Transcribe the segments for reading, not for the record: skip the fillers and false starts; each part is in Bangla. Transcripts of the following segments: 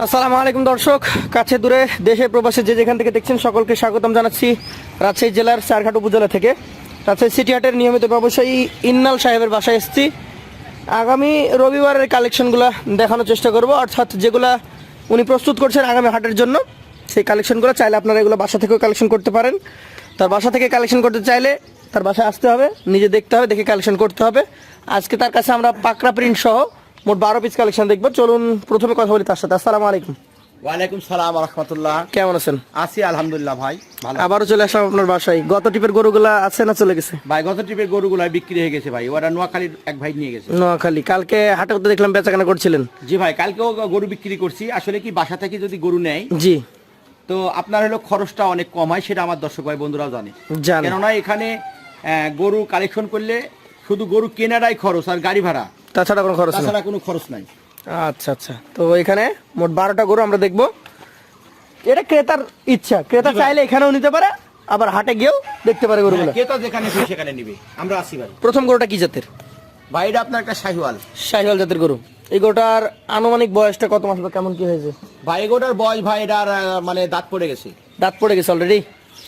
আসসালামু আলাইকুম দর্শক, কাছে দূরে দেশে প্রবাসে যে যেখান থেকে দেখছেন সকলকে স্বাগতম জানাচ্ছি রাজশাহী জেলার চারঘাট উপজেলা থেকে। রাজশাহী সিটি হাটের নিয়মিত ব্যবসায়ী ইন্নাল সাহেবের বাসায় এসেছি। আগামী রবিবারের কালেকশনগুলো দেখানোর চেষ্টা করব, অর্থাৎ যেগুলা উনি প্রস্তুত করছেন আগামী হাটের জন্য, সেই কালেকশনগুলো চাইলে আপনারা এগুলো বাসা থেকেও কালেকশন করতে পারেন। তার বাসা থেকে কালেকশন করতে চাইলে তার বাসায় আসতে হবে, নিজে দেখতে হবে, দেখে কালেকশন করতে হবে। আজকে তার কাছে আমরা পাকড়া প্রিন্ট সহ মোট 12 পিস কালেকশন দেখবো। চলুন প্রথমে কথা বলি তার সাথে। আসসালামু আলাইকুম। ওয়ালাইকুম সালাম ওয়া রাহমাতুল্লাহ। কেমন আছেন? আছি আলহামদুলিল্লাহ ভাই, ভালো। আবারও চলে আসলাম আপনার বাসায়। গত টিপের গরুগুলা আছে না চলে গেছে? ভাই গত ট্রিপের গরুগুলো বিক্রি হয়ে গেছে ভাই, ওরা নোয়াখালীর এক ভাই নিয়ে গেছে। নোয়াখালী। কালকে হাটে তো দেখলাম বেচাকেনা করছিলেন। জি ভাই, কালকেও গরু বিক্রি করছি। আসলে কি বাসা থেকে যদি গরু নেয় জি, তো আপনার হলো খরচটা অনেক কম হয়, সেটা আমার দর্শক ভাই বন্ধুরাও জানে। জানেন। কেননা এখানে গরু কালেকশন করলে শুধু গরু কেনাটাই খরচ, আর গাড়ি ভাড়া, তাছাড়া কোনো খরচ নেই। তাছাড়া কোনো খরচ নাই। আচ্ছা আচ্ছা, তো এখানে মোট 12টা গরু আমরা দেখবো। এটা ক্রেতার ইচ্ছা, ক্রেতা চাইলে এখানেও নিতে পারে, আবার হাটে গিয়েও দেখতে পারে গরুগুলো। কে তো যেখানে খুশি সেখানে নিবে, আমরা আসি ভাই। প্রথম গরুটা কি জাতের? ভাই এটা আপনার একটা শাহিওয়াল। শাহিওয়াল জাতের গরু। এই গরুটার আনুমানিক বয়সটা কত মাস বা কেমন কি হয়েছে? ভাই এগোটার বয়স ভাই এটার মানে দাঁত পড়ে গেছে। দাঁত পড়ে গেছে অলরেডি?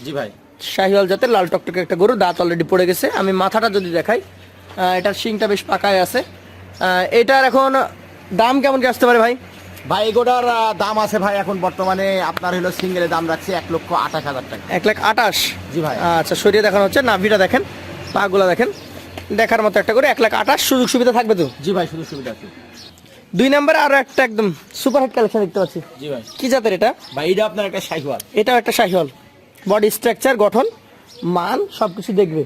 জি ভাই। শাহিওয়াল জাতের লাল টকটকে একটা গরু, দাঁত অলরেডি পড়ে গেছে। আমি মাথাটা যদি দেখাই, এটার শিংটা বেশ পাকায় আছে। এটার এখন দাম কেমন কি আসতে পারে ভাই? ভাই এগোটার দাম আছে ভাই এখন বর্তমানে আপনার হলো সিঙ্গেলের দাম রাখছে 1,28,000 টাকা। 1,28,000? জি ভাই। আচ্ছা, সরিয়ে দেখানো হচ্ছে, নাভিটা দেখেন, পাগুলা দেখেন, দেখার মতো একটা করে 1,28,000। সুযোগ সুবিধা থাকবে তো? জি ভাই, সুযোগ সুবিধা আছে। 2 নম্বরে আরো একটা একদম সুপার হিট কালেকশন দেখতে পাচ্ছি। জি ভাই। কি জাতের এটা? ভাই এটা আপনার একটা শাহিওয়াল। এটাও একটা শাহিওয়াল। বডি স্ট্রাকচার, গঠন, মান সবকিছু দেখবে।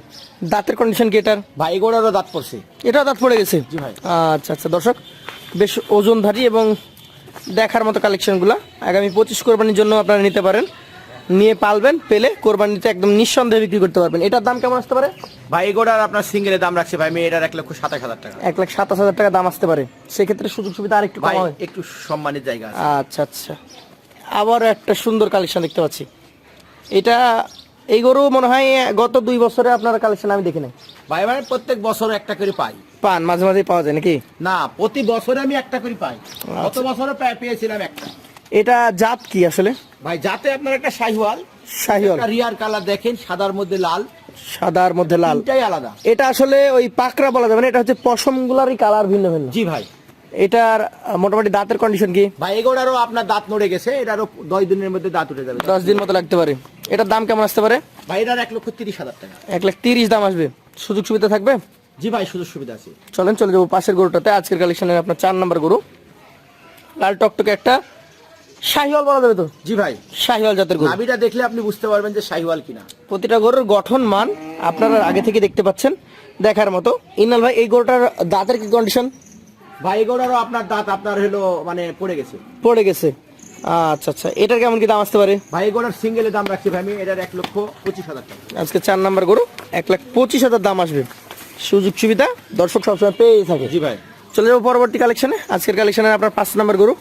দাঁতের কন্ডিশন কি এটার? ভাই এগোটারও দাঁত পড়ছে। এটাও দাঁত পড়ে গেছে? জি ভাই। আচ্ছা আচ্ছা দর্শক, বেশ ওজনধারী এবং দেখার মতো কালেকশনগুলো। আগামী 25 কোরবানির জন্য আপনারা নিতে পারেন, নিয়ে পালবেন, পেলে কোরবানিতে একদম নিঃসন্দেহে বিক্রি করতে পারবেন। এটার দাম কেমন আসতে পারে? ভাই এগোটার আপনার সিঙ্গেলের দাম রাখছে ভাই মেয়েটার 1,27,000 টাকা। 1,27,000 টাকা দাম আসতে পারে। সেক্ষেত্রে সুযোগ সুবিধা আর একটু কম ভাই হবে। একটু সম্মানের জায়গা আছে। আচ্ছা আচ্ছা, আবার একটা সুন্দর কালেকশন দেখতে পাচ্ছি। এটা এই গরু মনে হয় গত 2 বছরে আপনার কালেকশন আমি দেখি নাই। ভাই মানে প্রত্যেক বছর একটা করে পাই। পান মাঝে মাঝে পাওয়া যায় নাকি? না, প্রতি বছরে আমি একটা করে পাই। গত বছরে পেয়েছিলাম একটা। এটা জাত কি আসলে? ভাই যাতে আপনার একটা শাহিওয়াল। শাহিওয়াল। একটা রিয়ার কালার দেখেন, সাদার মধ্যে লাল। সাদার মধ্যে লাল, তিনটাই আলাদা। এটা আসলে ওই পাকড়া বলা যাবে না, এটা হচ্ছে পশমগুলারই কালার ভিন্ন ভিন্ন। জি ভাই। এটার মোটামুটি দাঁতের কন্ডিশন কি? ভাই এগোটারও আপনার দাঁত নড়ে গেছে, এটারও 10 দিনের মধ্যে দাঁত উঠে যাবে। 10 দিন মতো লাগতে পারে। এটার দাম কেমন আসতে পারে? ভাই এটার 1,30,000 টাকা। 1,30,000 দাম আসবে। সুযোগ সুবিধা থাকবে? জি ভাই, সুযোগ সুবিধা আছে। চলেন চলে যাবো পাশের গরুটাতে। আজকের কালেকশনের আপনার 4 নম্বর গরু, লাল টকটকে একটা শাহিওয়াল বলা যাবে তো? জি ভাই। শাহিওয়াল জাতের গরু। নাভিটা দেখলে আপনি বুঝতে পারবেন যে শাহিওয়াল কিনা। প্রতিটা গরুর গঠন মান আপনারা আগে থেকে দেখতে পাচ্ছেন, দেখার মতো। ইনাল ভাই, এই গরুটার দাঁতের কি কন্ডিশন? ভাই এগোটারও আপনার দাঁত আপনার হলো মানে পড়ে গেছে। পড়ে গেছে। আচ্ছা আচ্ছা, এটার কেমন কি দাম আসতে পারে? ভাই এগোটার সিঙ্গেলের দাম রাখছি ভাই আমি এটার 1,25,000 টাকা। আজকে 4 নম্বর গরু, 1,25,000 দাম আসবে। সুযোগ সুবিধা দর্শক সবসময় পেয়েই থাকে। জি ভাই। চলে যাবো পরবর্তী কালেকশনে। আজকের কালেকশনে আপনার 5 নম্বর গরু।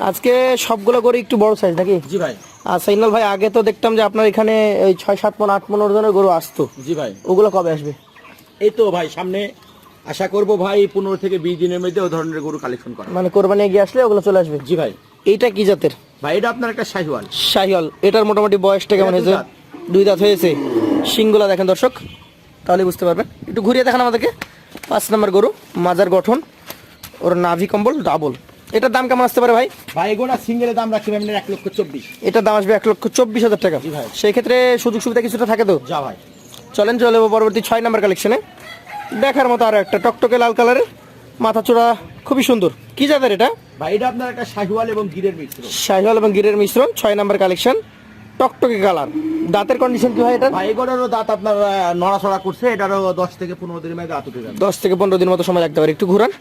আজকে সবগুলো গরু একটু বড় সাইজ নাকি? জি ভাই। আচ্ছা ইনাল ভাই, আগে তো দেখতাম যে আপনার এখানে ওই 6-7 মণ 8 মণ ওজনের গরু আসতো। জি ভাই। ওগুলো কবে আসবে? এই তো ভাই সামনে আশা করব ভাই 15 থেকে 20 দিনের মধ্যে ওই ধরনের গরু কালেকশন করা। মানে কোরবানি গিয়ে আসলে ওগুলো চলে আসবে? জি ভাই। এইটা কি জাতের? ভাই এটা আপনার একটা শাহিওয়াল। শাহিওয়াল। এটার মোটামুটি বয়সটা কেমন এটা হয়েছে? 2 দাঁত। 2 দাঁত হয়েছে। শিংগুলা দেখেন দর্শক, তাহলে বুঝতে পারবেন। একটু ঘুরিয়ে দেখান আমাদেরকে। 5 নম্বর গরু, মাজার গঠন, ওর নাভি কম্বল ডাবল। এটার দাম কেমন আসতে পারে ভাই? ভাই এগোটা সিঙ্গেলের দাম রাখছি ভাই 1,24,000। এটার দাম আসবে 1,24,000 টাকা। জি ভাই। সেই ক্ষেত্রে সুযোগ সুবিধা কিছুটা থাকে তো? যা ভাই। চলেন চলে যাবো পরবর্তী 6 নম্বর কালেকশনে। দেখার মতো আরো একটা টকটকে লাল কালারের, মাথা চূড়া খুবই সুন্দর। কি জাতের এটা? ভাই এটা আপনার একটা শাহিওয়াল এবং গিরের মিশ্র। শাহিওয়াল এবং গিরের মিশ্রণ। 6 নম্বর কালেকশন, টকটকে কালার। দাঁতের কন্ডিশন কি হয় এটা? ভাই এগোটারও দাঁত আপনার নড়াচড়া করছে, এটারও 10 থেকে 15 দিনের মধ্যে দাঁত উঠে যাবে। 10 থেকে 15 দিন মতো সময় লাগতে পারে। একটু ঘুরান।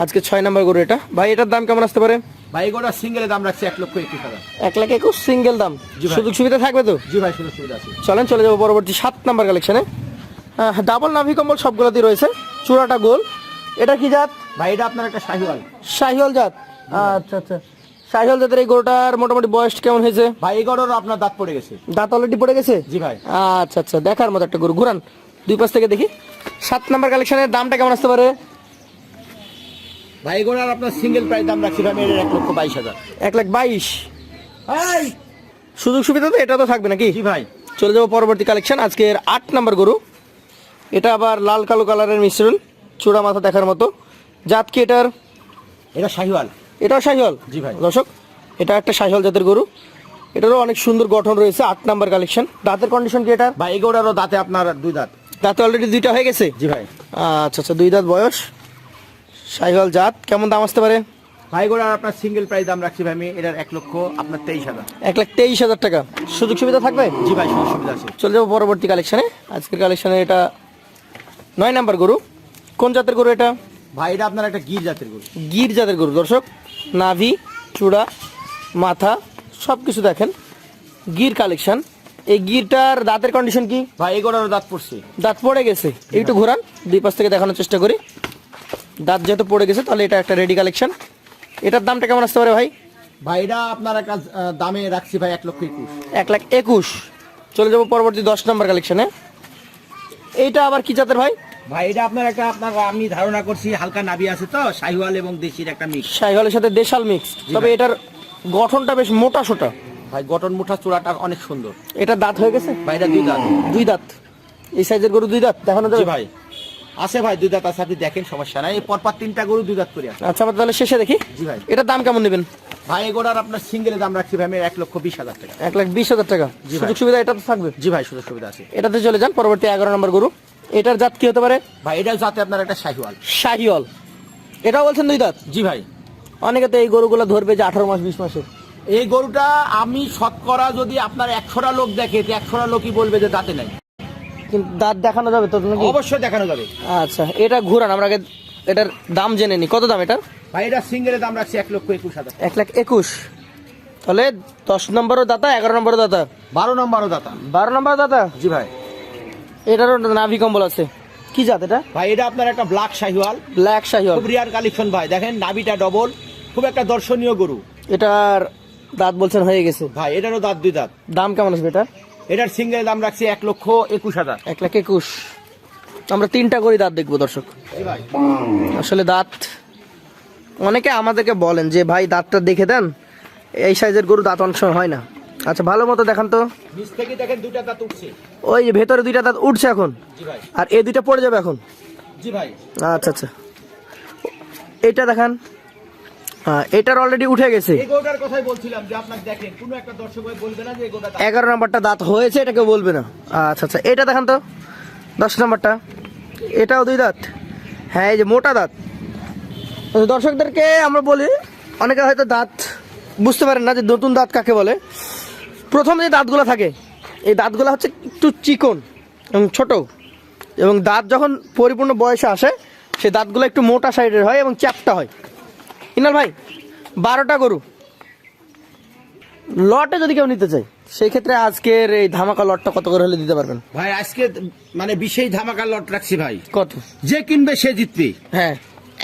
আজকে 6 নম্বর গরু এটা। ভাই এটার দাম কেমন আসতে পারে? ভাই এগোটা সিঙ্গেলের দাম রাখছে 1,21,000। 1,21,000 সিঙ্গেল দাম। জি ভাই। সুযোগ সুবিধা থাকবে তো? জি ভাই, সুযোগ সুবিধা আছে। চলেন চলে যাবো পরবর্তী 7 নম্বর কালেকশনে। ডাবল নাভি কম্বল সবগুলোতেই রয়েছে, চূড়াটা গোল। এটা কি জাত? ভাই এটা আপনার একটা শাহিওয়াল। শাহিওয়াল জাত। আচ্ছা আচ্ছা, শাহিওয়াল জাতের এই গরুটার মোটামুটি বয়স কেমন হয়েছে? ভাই এগোটারও আপনার দাঁত পড়ে গেছে। দাঁত অলরেডি পড়ে গেছে? জি ভাই। আচ্ছা আচ্ছা, দেখার মতো একটা গরু। ঘুরান 2 পাশ থেকে দেখি। 7 নম্বর কালেকশনের দামটা কেমন আসতে পারে? ভাই এগুলোর আপনার সিঙ্গেল প্রাইস দাম রাখছি ভাই এর 1,22,000। 1,22,000। ভাই সুযোগ সুবিধা তো এটা তো থাকবে নাকি? জি ভাই। চলে যাবো পরবর্তী কালেকশন, আজকের 8 নম্বর গরু। এটা আবার লাল কালো কালারের মিশ্রণ, চূড়া মাথা দেখার মতো। জাত কি এটার? এটা শাহিওয়াল। এটাও শাহিওয়াল। জি ভাই। দর্শক, এটা একটা শাহিওয়াল জাতের গরু। এটারও অনেক সুন্দর গঠন রয়েছে। 8 নাম্বার কালেকশন। দাঁতের কন্ডিশন কি এটা? ভাই এগুলোরও দাঁতে আপনার 2 দাঁত। দাঁতে অলরেডি 2টা হয়ে গেছে। জি ভাই। আচ্ছা আচ্ছা, 2 দাঁত বয়স, শাহিওয়াল জাত। কেমন দাম আসতে পারে? ভাই এগুলোর আপনার সিঙ্গেল প্রাইস দাম রাখছি ভাই আমি এটার 1,23,000। 1,23,000 টাকা। সুযোগ সুবিধা থাকবে? জি ভাই, সুযোগ সুবিধা আছে। চলে যাবো পরবর্তী কালেকশনে। আজকের কালেকশনে এটা 9 নাম্বার গরু। কোন জাতের গরু এটা? ভাই এটা আপনার একটা গির জাতের গরু। গির জাতের গরু। দর্শক, নাভি, চূড়া, মাথা সব কিছু দেখেন, গির কালেকশন। এই গিরটার দাঁতের কন্ডিশন কি? ভাই এগুলোরও দাঁত পড়ছে। দাঁত পড়ে গেছে, একটু ঘোরান, দুই পাশ থেকে দেখানোর চেষ্টা করি। দাঁত যেহেতু পড়ে গেছে তাহলে এটা একটা রেডি কালেকশন। এটার দামটা কেমন আসতে পারে ভাই? ভাই এটা আপনার একটা দামে রাখছি ভাই 1,21,000। 1,21,000। চলে যাবো পরবর্তী 10 নম্বর কালেকশনে। এইটা আবার কি জাতের ভাই? ভাই এটা আপনার আমি ধারণা করছি হালকা নাভি আছে তো, শাহিওয়াল এবং দেশির একটা মিক্স। শাহিওয়ালের সাথে দেশাল মিক্স, তবে ভাই। এটার গঠনটা বেশ মোটা সোটা। ভাই গঠন মুঠা চূড়াটা অনেক সুন্দর। এটা দাঁত হয়ে গেছে? ভাই এটা 2 দাঁত। 2 দাঁত। এই সাইজের গরু 2 দাঁত দেখানো যাবে? জি ভাই আছে ভাই, 2 দাঁত আছে, আপনি দেখেন সমস্যা নাই। পরপর 3টা গরু 2 দাঁত করে আছে। আচ্ছা, আমরা তাহলে শেষে দেখি। জি ভাই। এটার দাম কেমন নেবেন? ভাই এগুলোর আপনার সিঙ্গেলের দাম রাখছি ভাই আমি 1,20,000 টাকা। 1,20,000 টাকা। জি ভাই। সুযোগ সুবিধা এটা তো থাকবে? জি ভাই, সুযোগ সুবিধা আছে। এটাতে চলে যান পরবর্তী 11 নম্বর গরু। এটার জাত কি হতে পারে? ভাই এটা যাতে আপনার একটা শাহিওয়াল। শাহিওয়াল। এটাও বলছেন 2 দাঁত? জি ভাই। অনেকে তো এই গরুগুলো ধরবে যে 18 মাস 20 মাসের। এই গরুটা আমি শতকরা যদি আপনার 100টা লোক দেখে, 100টা লোকই বলবে যে দাঁতে নাই। কিন্তু দাঁত দেখানো যাবে তো নাকি? অবশ্যই দেখানো যাবে। আচ্ছা, এটা ঘুরান, আমরা আগে এটার দাম জেনে নি। কত দাম এটা? ভাই এটা সিঙ্গেলের দাম রাখছি 1,21,000। 1,21,000। তাহলে 10 নম্বরও দাতা, 11 নম্বরও দাতা, 12 নম্বরও দাতা। 12 নম্বর দাতা। জি ভাই। এটারও নাভি কম্বল আছে। কি জাত এটা? ভাই এটা আপনার একটা ব্ল্যাক শাহিওয়াল। ব্ল্যাক শাহিওয়াল। খুব রিয়ার কালেকশন ভাই, দেখেন নাভিটা ডবল, খুব একটা দর্শনীয় গরু। এটার দাঁত বলছেন হয়ে গেছে। ভাই এটারও দাঁত 2 দাঁত। দাম কেমন আসবে এটা? এটার সিঙ্গেল দাম রাখছি 1,21,000। 1,21,000। আমরা 3টা করে দাঁত দেখবো দর্শক। জি ভাই। আসলে দাঁত অনেকে আমাদেরকে বলেন যে ভাই দাঁতটা দেখে দেন, এই সাইজের গরু দাঁত অনেক সময় হয় না। আচ্ছা, ভালো মতো দেখান তো। নিচ থেকে দেখেন 2টা দাঁত উঠছে। ওই যে ভেতরে 2টা দাঁত উঠছে এখন, জি ভাই। আর এই 2টা পড়ে যাবে এখন। জি ভাই। আচ্ছা আচ্ছা, এটা দেখান। হ্যাঁ, এটার অলরেডি উঠে গেছে। এই গরুটার কথাই বলছিলাম যে আপনার দেখেন কোনো একটা দর্শক ভাই বলবে না যে এই গরুটা দাঁত। 11 নম্বরটা দাঁত হয়েছে, এটা কেউ বলবে না। আচ্ছা আচ্ছা, এটা দেখান তো 10 নম্বরটা। এটাও 2 দাঁত। হ্যাঁ, এই যে মোটা দাঁত। আচ্ছা, দর্শকদেরকে আমরা বলি, অনেকে হয়তো দাঁত বুঝতে পারেন না যে নতুন দাঁত কাকে বলে। প্রথম যে দাঁতগুলো থাকে, এই দাঁতগুলো হচ্ছে একটু চিকন এবং ছোট, এবং দাঁত যখন পরিপূর্ণ বয়সে আসে সেই দাঁতগুলো একটু মোটা সাইডের হয় এবং চ্যাপটা হয়। ইনাল ভাই, 12টা গরু লটে যদি কেউ নিতে চায়, সেই ক্ষেত্রে আজকের এই ধামাকা লটটা কত করে হলে দিতে পারবেন? ভাই আজকে মানে বিশেষ ধামাকা লট রাখছি ভাই। কত? যে কিনবে সে জিতবে। হ্যাঁ,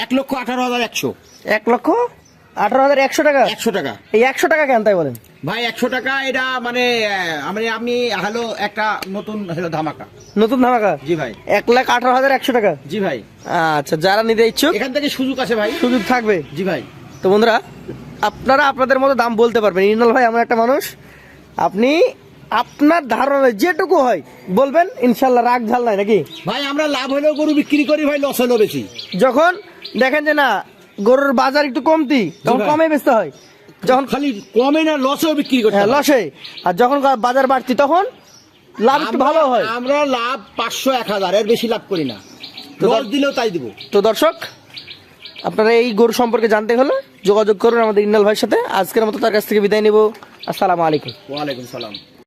1,18,100। 1,18,100 টাকা। 100 টাকা। এই 100 টাকা কেন তাই বলেন? ভাই 100 টাকা এটা মানে আমি হলো একটা নতুন হলো ধামাকা। নতুন ধামাকা? জি ভাই। 1,18,100 টাকা। জি ভাই। আচ্ছা, যারা নিতে ইচ্ছুক এখান থেকে সুযোগ আছে ভাই। সুযোগ থাকবে। জি ভাই। তো বন্ধুরা, আপনারা আপনাদের মতো দাম বলতে পারবেন। ইনাল ভাই এমন একটা মানুষ, আপনি আপনার ধারণা যেটুকু হয় বলবেন, ইনশাল্লাহ রাগ ঝাল নাই নাকি? ভাই আমরা লাভ হলেও গরু বিক্রি করি ভাই, লস হলেও বেশি। যখন দেখেন যে না গরুর বাজার একটু কমতি, তখন ভাই। কমে বেচতে হয়। যখন খালি কমে না, লসেও বিক্রি করতে হয়। লসে, আর যখন বাজার বাড়তি তখন লাভ একটু ভালো হয়। আমরা লাভ 500-1,000 এর বেশি লাভ করি না। লস দিলেও তাই দিব। তো দর্শক, আপনারা এই গরু সম্পর্কে জানতে হলে যোগাযোগ করুন আমাদের ইনাল ভাইয়ের সাথে। আজকের মতো তার কাছ থেকে বিদায় নিব। আসসালামু আলাইকুম। ওয়ালাইকুম সালাম।